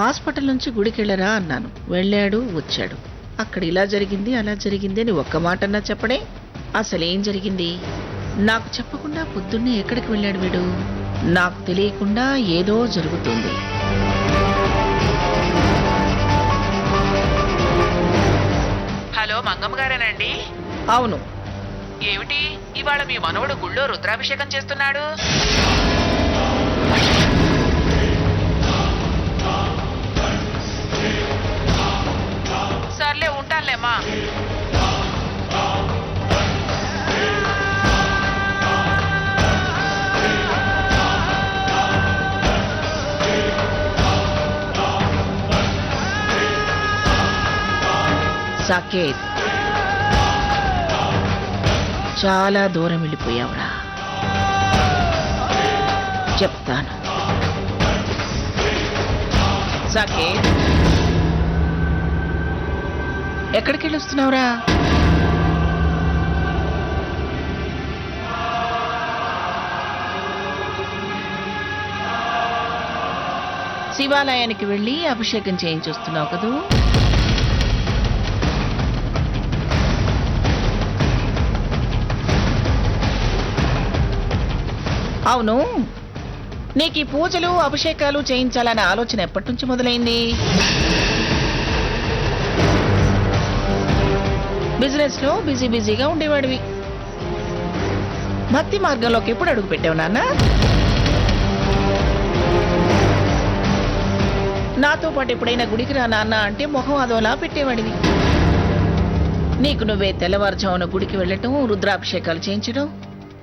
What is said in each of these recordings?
Hospital నుంచి గుడికెళ్ళరా అన్నాను. వెళ్ళాడు, వచ్చాడు. అక్కడ ఇలా జరిగింది అలా జరిగింది అని ఒక్క మాటన్నా చెప్పడే. అసలేం జరిగింది? నాకు చెప్పకుండా పొద్దున్నే ఎక్కడికి వెళ్ళాడు వీడు? నాకు తెలియకుండా ఏదో జరుగుతుంది. హలో, మంగమ్మ గారేనండి? అవును. ఏమిటి ఇవాళ మీ మనవడు గుళ్ళో రుద్రాభిషేకం చేస్తున్నాడు? సర్లే, ఉంటానులేమ్మా. సాకేత్, చాలా దూరం వెళ్ళిపోయావురా. చెప్తాను. సాకేత్, ఎక్కడికి వెళ్ళొస్తున్నావురా? శివాలయానికి వెళ్ళి అభిషేకం చేయించొస్తున్నావు కదూ? అవును, నీకు ఈ పూజలు అభిషేకాలు చేయించాలనే ఆలోచన ఎప్పటి నుంచి మొదలైంది? బిజినెస్ లో బిజీగా ఉండేవాడివి. భక్తి మార్గంలోకి ఎప్పుడు అడుగు పెట్టావు నాన్న? నాతో పాటు ఎప్పుడైనా గుడికి రా నాన్న అంటే మొహం అదోలా పెట్టేవాడివి. నీకు నువ్వే తెల్లవారుజామున గుడికి వెళ్ళటం, రుద్రాభిషేకాలు చేయించడం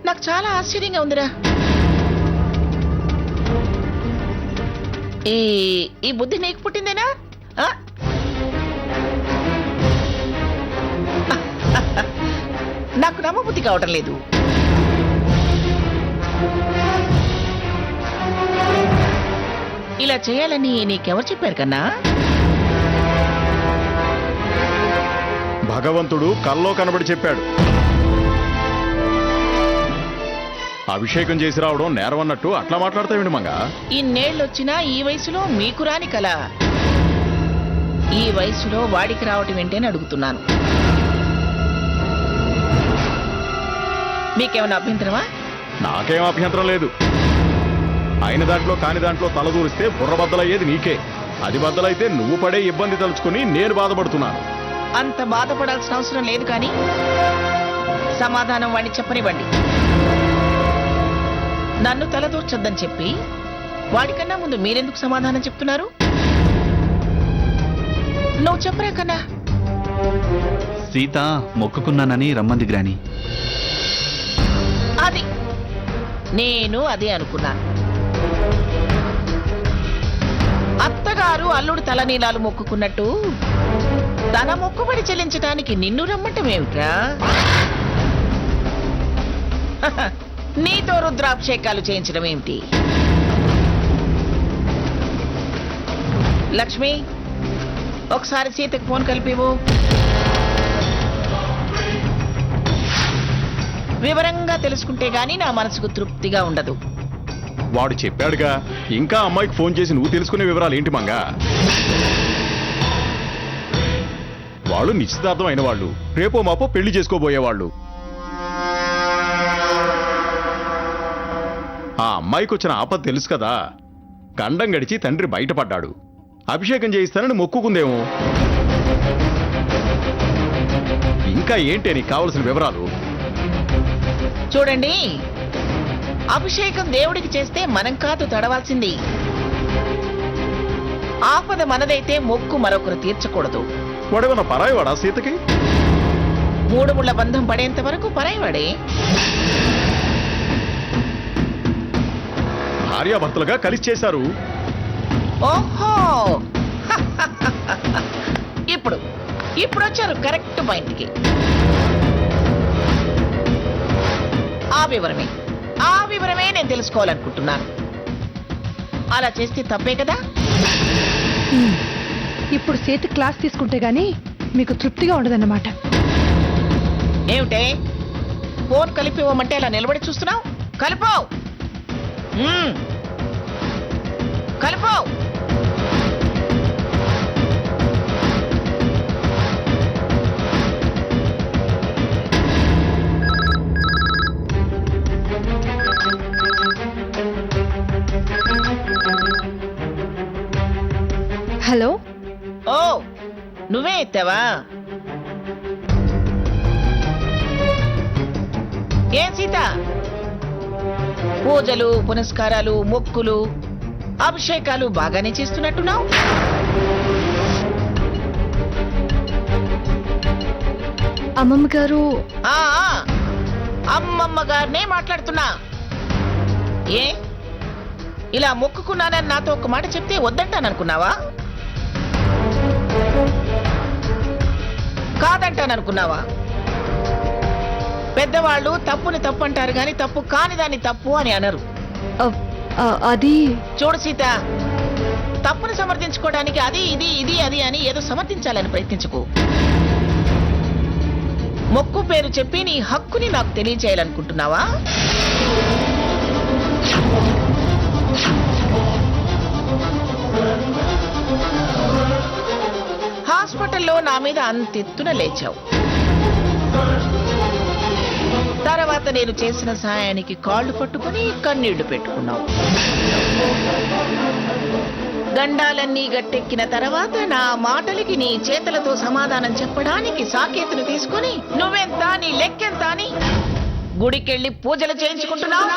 నాకు చాలా ఆశ్చర్యంగా ఉందిరా. ఈ బుద్ధి నీకు పుట్టిందేనా? నాకు నమ్మబుద్ధి కావటం లేదు. ఇలా చేయాలని నీకెవరు చెప్పారు కన్నా? భగవంతుడు కల్లో కనబడి చెప్పాడు. అభిషేకం చేసి రావడం నేరం అన్నట్టు అట్లా మాట్లాడతావేంటి మంగ? ఇన్నేళ్ళొచ్చినా ఈ వయసులో మీకు రాని కల ఈ వయసులో వాడికి రావటం ఏంటని అడుగుతున్నాను. మీకేమైనా అభ్యంతరమా? నాకేం అభ్యంతరం లేదు. అయిన దాంట్లో కాని దాంట్లో తలదూరిస్తే బుర్ర బద్దలయ్యేది నీకే. అది బద్దలైతే నువ్వు పడే ఇబ్బంది తలుచుకుని నేను బాధపడుతున్నాను. అంత బాధపడాల్సిన అవసరం లేదు, కానీ సమాధానం వాడిని చెప్పనివ్వండి. నన్ను తలదూర్చొద్దని చెప్పి వాడికన్నా ముందు మీరెందుకు సమాధానం చెప్తున్నారు? నువ్వు చెప్పరా కన్నా? సీత మొక్కుకున్నానని రమ్మంది గ్రాని. అది నేను అదే అనుకున్నాను. అత్తగారు అల్లుడు తలనీలాలు మొక్కుకున్నట్టు తన మొక్కుబడి చెల్లించడానికి నిన్ను రమ్మంటమేమిట్రా? నీతో రుద్రాభిషేకాలు చేయించడం ఏమిటి? లక్ష్మి, ఒకసారి సీతకు ఫోన్ కలిపివు. వివరంగా తెలుసుకుంటే గానీ నా మనసుకు తృప్తిగా ఉండదు. వాడు చెప్పాడుగా, ఇంకా అమ్మాయికి ఫోన్ చేసి నువ్వు తెలుసుకునే వివరాలు ఏంటి మంగ? వాళ్ళు నిశ్చితార్థం అయిన వాళ్ళు, రేపో మాపో పెళ్లి చేసుకోబోయేవాళ్ళు. ఆ అమ్మాయికి వచ్చిన ఆపద తెలుసు కదా. గండం గడిచి తండ్రి బయటపడ్డాడు. అభిషేకం చేయిస్తానని మొక్కుకుందేమో. ఇంకా ఏంటి నీకు కావలసిన వివరాలు? చూడండి, అభిషేకం దేవుడికి చేస్తే మనం కాదు తడవాల్సింది. ఆపద మనదైతే మొక్కు మరొకరు తీర్చకూడదు. వాడేమన్నా పరాయివాడా సీతకి? మూడు ముళ్ళ బంధం పడేంత వరకు పరాయివాడే. భార్యాభర్తలుగా కలిసి చేశారు. ఓహో, ఇప్పుడు వచ్చారు కరెక్ట్ పాయింట్కి. ఆ వివరమే నేను తెలుసుకోవాలనుకుంటున్నాను. అలా చేస్తే తప్పే కదా? ఇప్పుడు సీత క్లాస్ తీసుకుంటే గానీ మీకు తృప్తిగా ఉండదన్నమాట. ఏమిటే ఫోన్ కలిపివ్వమంటే అలా నిలబడి చూస్తున్నావు? కలిపావు కలిపావు. హలో. ఓ నువ్వే ఎత్తావా? ఏం సీత, పూజలు పునస్కారాలు మొక్కులు అభిషేకాలు బాగానే చేస్తున్నట్టున్నావు. అమ్మమ్మ గారు. ఆ, అమ్మమ్మ గారినే మాట్లాడుతున్నా. ఏ ఇలా మొక్కుకున్నానని నాతో ఒక మాట చెప్తే వద్దంటాననుకున్నావా? కాదంటాననుకున్నావా? పెద్దవాళ్ళు తప్పుని తప్పు అంటారు గాని తప్పు కాని దాన్ని తప్పు అని అనరు. అది చూడు సీత, తప్పుని సమర్థించుకోవడానికి అది ఇది ఇది అది అని ఏదో సమర్థించాలని ప్రయత్నించుకో. మొక్కు పేరు చెప్పి నీ హక్కుని నాకు తెలియచేయాలనుకుంటున్నావా? హాస్పిటల్లో నా మీద అంతెత్తున లేచావు. తర్వాత నేను చేసిన సాయానికి కాళ్ళు పట్టుకుని కన్నీళ్లు పెట్టుకున్నావు. గండాలన్నీ గట్టెక్కిన తర్వాత నా మాటలకి నీ చేతులతో సమాధానం చెప్పడానికి సాకేతును తీసుకుని నువ్వెంత నీ లెక్కెంత అని గుడికెళ్ళి పూజలు చేయించుకుంటున్నావు.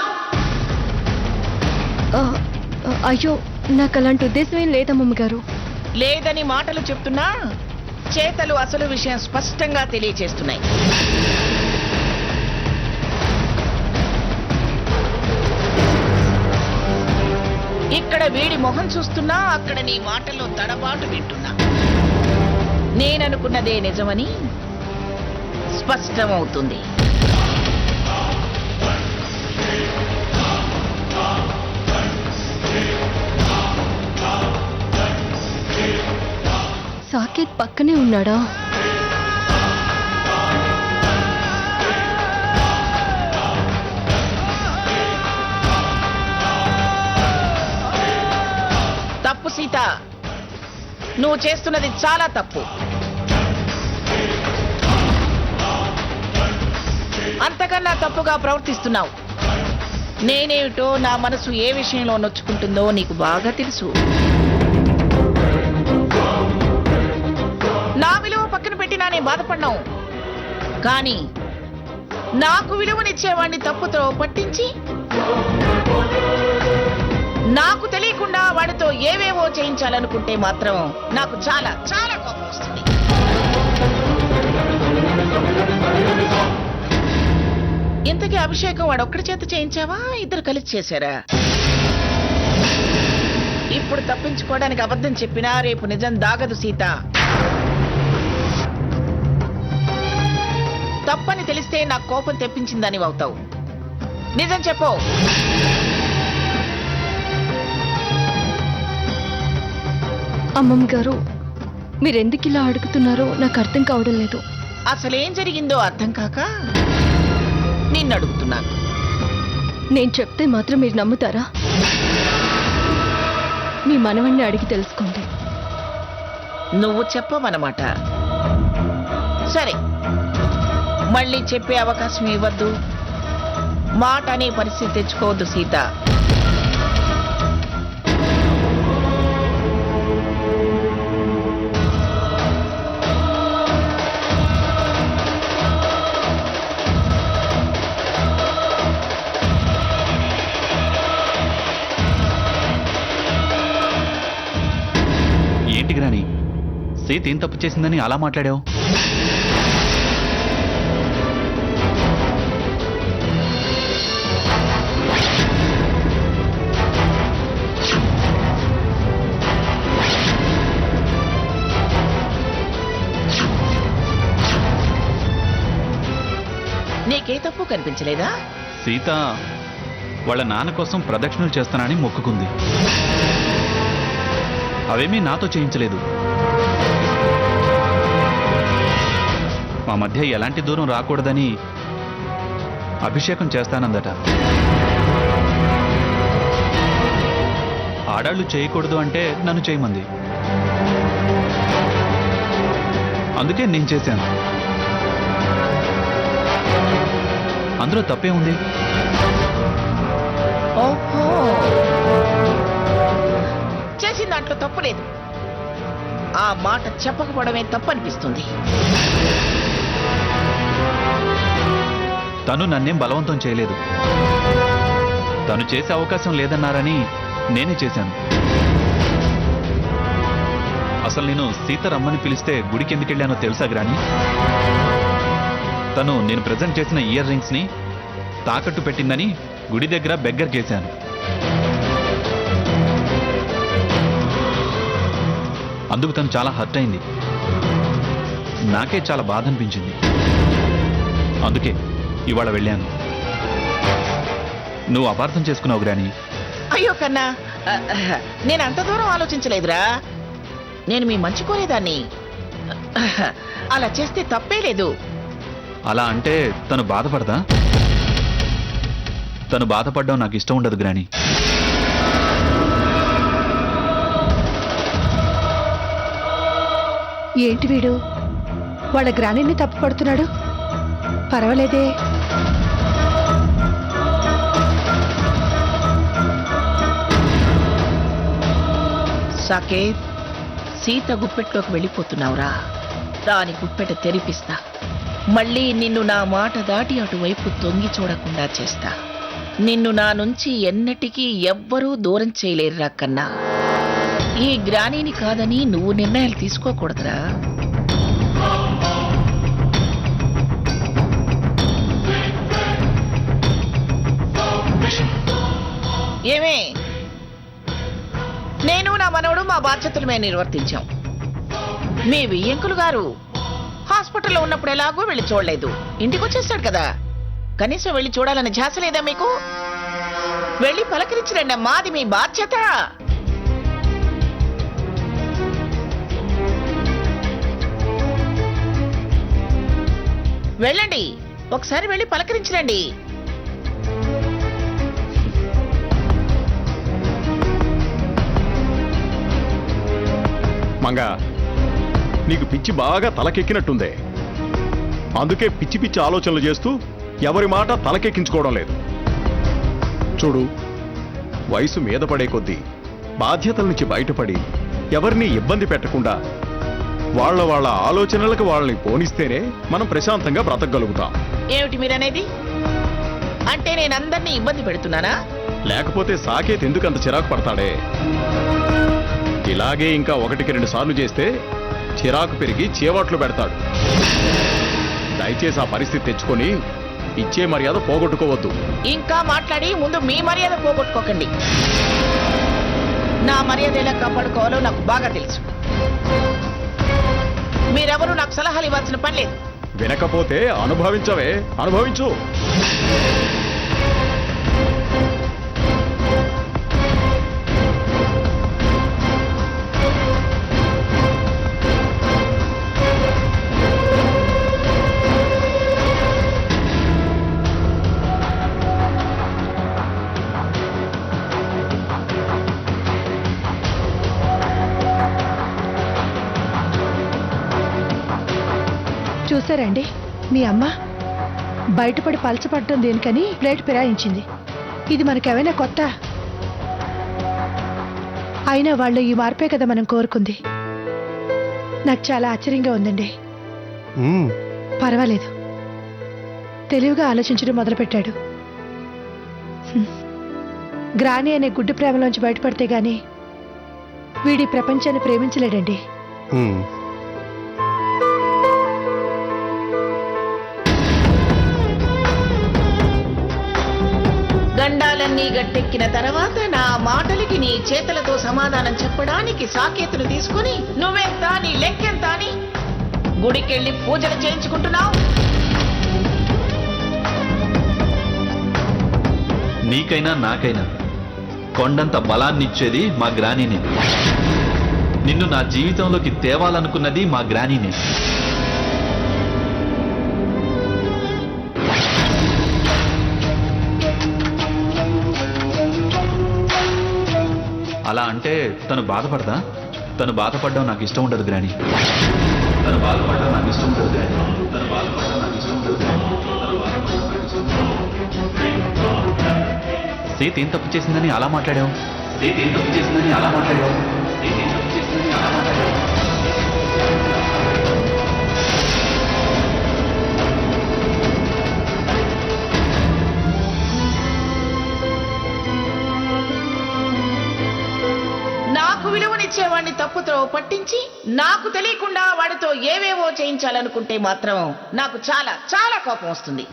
అయ్యో, నాకు అలాంటి ఉద్దేశం ఏం లేదమ్మమ్మ గారు. లేదని మాటలు చెప్తున్నా, చేతలు అసలు విషయం స్పష్టంగా తెలియచేస్తున్నాయి. ఇక్కడ వీడి మొహం చూస్తున్నా, అక్కడ నీ మాటల్లో తడబాటు వింటున్నా. నేననుకున్నదే నిజమని స్పష్టమవుతుంది. సాకేత్ పక్కనే ఉన్నాడా? తప్పు సీత, నువ్వు చేస్తున్నది చాలా తప్పు. అంతకన్నా తప్పుగా ప్రవర్తిస్తున్నావు. నేనేమిటో, నా మనసు ఏ విషయంలో నొచ్చుకుంటుందో నీకు బాగా తెలుసు. నా విలువ పక్కన పెట్టినా నేను బాధపడ్డావు, కానీ నాకు విలువనిచ్చేవాడిని తప్పుతో పట్టించి నాకు తెలియకుండా వాడితో ఏవేవో చేయించాలనుకుంటే మాత్రం నాకు చాలా చాలా కోపం వస్తుంది. ఇంతకీ అభిషేకం వాడు ఒక్కడి చేత చేయించావా, ఇద్దరు కలిసి చేశారా? ఇప్పుడు తప్పించుకోవడానికి అబద్ధం చెప్పినా రేపు నిజం దాగదు సీత. తప్పని తెలిస్తే నాకు కోపం తెప్పించిందని అవుతావు. నిజం చెప్పు. అమ్మమ్మ గారు, మీరెందుకు ఇలా అడుగుతున్నారో నాకు అర్థం కావడం లేదు. అసలేం జరిగిందో అర్థం కాక నిన్ను అడుగుతున్నాను. నేను చెప్తే మాత్రం మీరు నమ్ముతారా? మీ మనవణ్ణి అడిగి తెలుసుకోండి. నువ్వు చెప్పవన్నమాట. సరే, మళ్ళీ చెప్పే అవకాశం ఇవ్వద్దు. మాట అనే పరిస్థితి తెచ్చుకోవద్దు సీత. ఏంటి గ్రాని, సీత ఏం తప్పు చేసిందని అలా మాట్లాడావు? నీకే తప్పు కనిపించలేదా? సీత వాళ్ళ నాన్న కోసం ప్రదక్షిణలు చేస్తానని మొక్కుకుంది. అవేమీ నాతో చేయించలేదు. మా మధ్య ఎలాంటి దూరం రాకూడదని అభిషేకం చేస్తానందట. ఆడాళ్ళు చేయకూడదు అంటే నన్ను చేయమంది. అందుకే నేను చేశాను. అందులో తప్పే ఉంది? ఓహో, చేసిన దాంట్లో తప్పు లేదు. ఆ మాట చెప్పకపోవడమే తప్పనిపిస్తుంది. తను నన్నేం బలవంతం చేయలేదు. తను చేసే అవకాశం లేదన్నారని నేనే చేశాను. అసలు నేను సీత రమ్మని పిలిస్తే గుడికి ఎందుకు వెళ్ళానో తెలుసా గ్రాని? తను నేను ప్రజెంట్ చేసిన ఇయర్ రింగ్స్ ని తాకట్టు పెట్టిందని గుడి దగ్గర బెగ్గర్ చేశాను. అందుకు తను చాలా హర్ట్ అయింది. నాకే చాలా బాధ అనిపించింది. అందుకే ఇవాళ వెళ్ళాను. నువ్వు అపార్థం చేసుకున్నావు గ్రాని. అయ్యో కన్నా, నేను అంత దూరం ఆలోచించలేదురా. నేను మీ మంచి కోరేదాన్ని. అలా చేస్తే తప్పే లేదు. అలా అంటే తను బాధపడదా? తను బాధపడ్డం నాకు ఇష్టం ఉండదు గ్రాని. ఏంటి వీడు వాళ్ళ గ్రానీని తప్పుపడుతున్నాడు? పర్వాలేదే. సాకేత్, సీత గుప్పెట్లోకి వెళ్ళిపోతున్నావురా. దాని గుప్పెట తెరిపిస్తా. మళ్ళీ నిన్ను నా మాట దాటి అటువైపు తొంగి చూడకుండా చేస్తా. నిన్ను నా నుంచి ఎన్నటికీ ఎవ్వరూ దూరం చేయలేరురా కన్నా. ఈ గ్రానీని కాదని నువ్వు నిర్ణయాలు తీసుకోకూడదురా. ఏమే, నేను నా మనవడు మా బాధ్యతలు మేము నిర్వర్తించాం. మీ వియ్యంకులు గారు హాస్పిటల్లో ఉన్నప్పుడు ఎలాగో వెళ్ళి చూడలేదు. ఇంటికి వచ్చేస్తాడు కదా, కనీసం వెళ్ళి చూడాలని ధ్యాస లేదా మీకు? వెళ్ళి పలకరించరండి అమ్మా, అది మీ బాధ్యత. వెళ్ళండి, ఒకసారి వెళ్ళి పలకరించరండి. మంగా, నీకు పిచ్చి బాగా తలకెక్కినట్టుందే. అందుకే పిచ్చి పిచ్చి ఆలోచనలు చేస్తూ ఎవరి మాట తలకెక్కించుకోవడం లేదు. చూడు, వయసు మీద పడే కొద్దీ బాధ్యతల నుంచి బయటపడి ఎవరిని ఇబ్బంది పెట్టకుండా వాళ్ళ ఆలోచనలకు వాళ్ళని పోనిస్తేనే మనం ప్రశాంతంగా బ్రతకగలుగుతాం. ఏమిటి మీరనేది? అంటే నేను అందరినీ ఇబ్బంది పెడుతున్నానా? లేకపోతే సాకేత్ ఎందుకు అంత చిరాకు పడతాడే? ఇలాగే ఇంకా 1-2 సార్లు చేస్తే చిరాకు పెరిగి చేవాట్లు పెడతాడు. దయచేసి ఆ పరిస్థితి తెచ్చుకొని ఇచ్చే మర్యాద పోగొట్టుకోవద్దు. ఇంకా మాట్లాడి ముందు మీ మర్యాద పోగొట్టుకోకండి. నా మర్యాద ఎలా కాపాడుకోవాలో నాకు బాగా తెలుసు. మీరెవరూ నాకు సలహాలు ఇవ్వాల్సిన పని లేదు. వినకపోతే అనుభవించవే, అనుభవించు. చూసారండి, మీ అమ్మ బయటపడి పలచపడటం దేనికని ప్లేట్ ఫిరాయించింది. ఇది మనకేమైనా కొత్త? అయినా వాళ్ళు ఈ మార్పే కదా మనం కోరుకుంది. నాకు చాలా ఆశ్చర్యంగా ఉందండి. పర్వాలేదు, తెలివిగా ఆలోచించడం మొదలుపెట్టాడు. గ్రాని అనే గుడ్డి ప్రేమలోంచి బయటపడితే గాని వీడి ప్రపంచాన్ని ప్రేమించలేడండి. గండాలన్నీ గట్టెక్కిన తర్వాత నా మాటలకి నీ చేతులతో సమాధానం చెప్పడానికి సాకేతులు తీసుకుని నువ్వెంత, నీ లెక్కెంత అని గుడికెళ్ళి పూజలు చేయించుకుంటున్నావు. నీకైనా నాకైనా కొండంత బలాన్నిచ్చేది మా గ్రానీనే. నిన్ను నా జీవితంలోకి తేవాలనుకున్నది మా గ్రానీనే. అలా అంటే తను బాధపడదా? తను బాధపడడం నాకు ఇష్టం ఉండదు గ్రాని. తను బాధపడడం నాకు ఇష్టం ఉండదు గ్రాని. తను బాధపడడం నాకు ఇష్టం ఉండదు గ్రాని. సీత ఏం తప్పు చేసిందని అలా మాట్లాడావు? సీత ఏం తప్పు చేసిందని అలా మాట్లాడావు? సీత ఏం తప్పు చేసిందని అలా మాట్లాడావు? నాకు విలువనిచ్చేవాడిని తప్పుతో పట్టించి నాకు తెలియకుండా వాడితో ఏవేవో చేయించాలనుకుంటే మాత్రం నాకు చాలా చాలా కోపం వస్తుంది.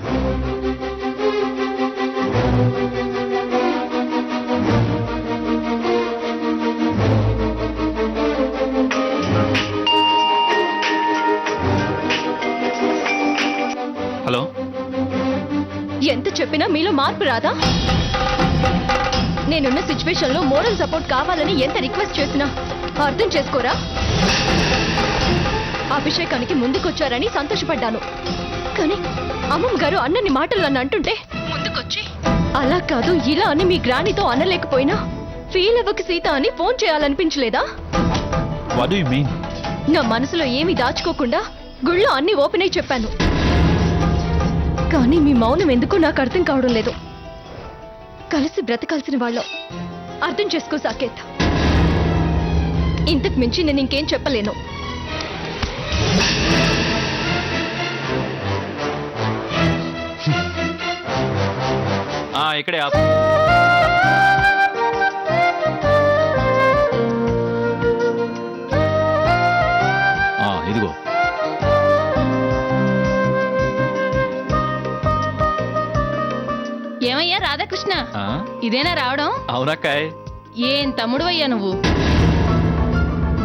హలో, ఎంత చెప్పినా మీలో మార్పు రాదా? నేనున్న సిచ్యువేషన్ లో మోరల్ సపోర్ట్ కావాలని ఎంత రిక్వెస్ట్ చేసినా అర్థం చేసుకోరా? అభిషేకానికి ముందుకొచ్చారని సంతోషపడ్డాను, కానీ అమ్మమ్మ గారు అన్నని మాటలు నన్ను అంటుంటే ముందుకొచ్చి అలా కాదు ఇలా అని మీ గ్రానితో అనలేకపోయినా ఫీల్ అవ్వక సీత అని ఫోన్ చేయాలనిపించలేదా? What do you mean? నా మనసులో ఏమీ దాచుకోకుండా గుళ్ళో అన్ని ఓపెన్ అయి చెప్పాను, కానీ మీ మౌనం ఎందుకో నాకు అర్థం కావడం లేదు. కలిసి బ్రతకాల్సిన వాళ్ళం, అర్థం చేసుకో సాకేత్. ఇంతకు మించి నేను ఇంకేం చెప్పలేను. ఇక్కడే ఆపు. ఇదిగో ఏమయ్యా రాధాకృష్ణ, ఇదేనా రావడం? అవునక్కాయ్. ఏం తమ్ముడువయ్యా నువ్వు.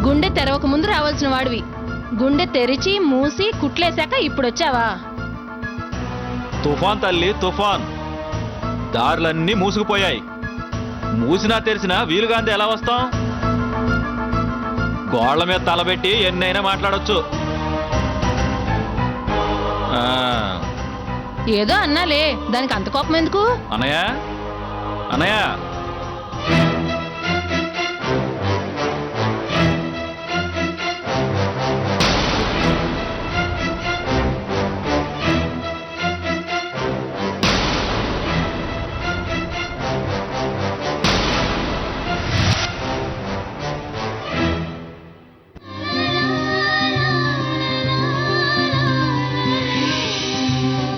గుండె తెరవక ముందు రావాల్సిన వాడివి, గుండె తెరిచి మూసి కుట్లేశాక ఇప్పుడొచ్చావా? తుఫాన్ తల్లి తుఫాన్, దారులన్నీ మూసుకుపోయాయి. మూసినా తెరిచినా వీలుగాంది ఎలా వస్తాం? గోళ్ల మీద తలబెట్టి ఎన్నైనా మాట్లాడొచ్చు. ఏదో అన్నాలే, దానికి అంత కోపం ఎందుకు? అన్నయ్య అన్నయ్య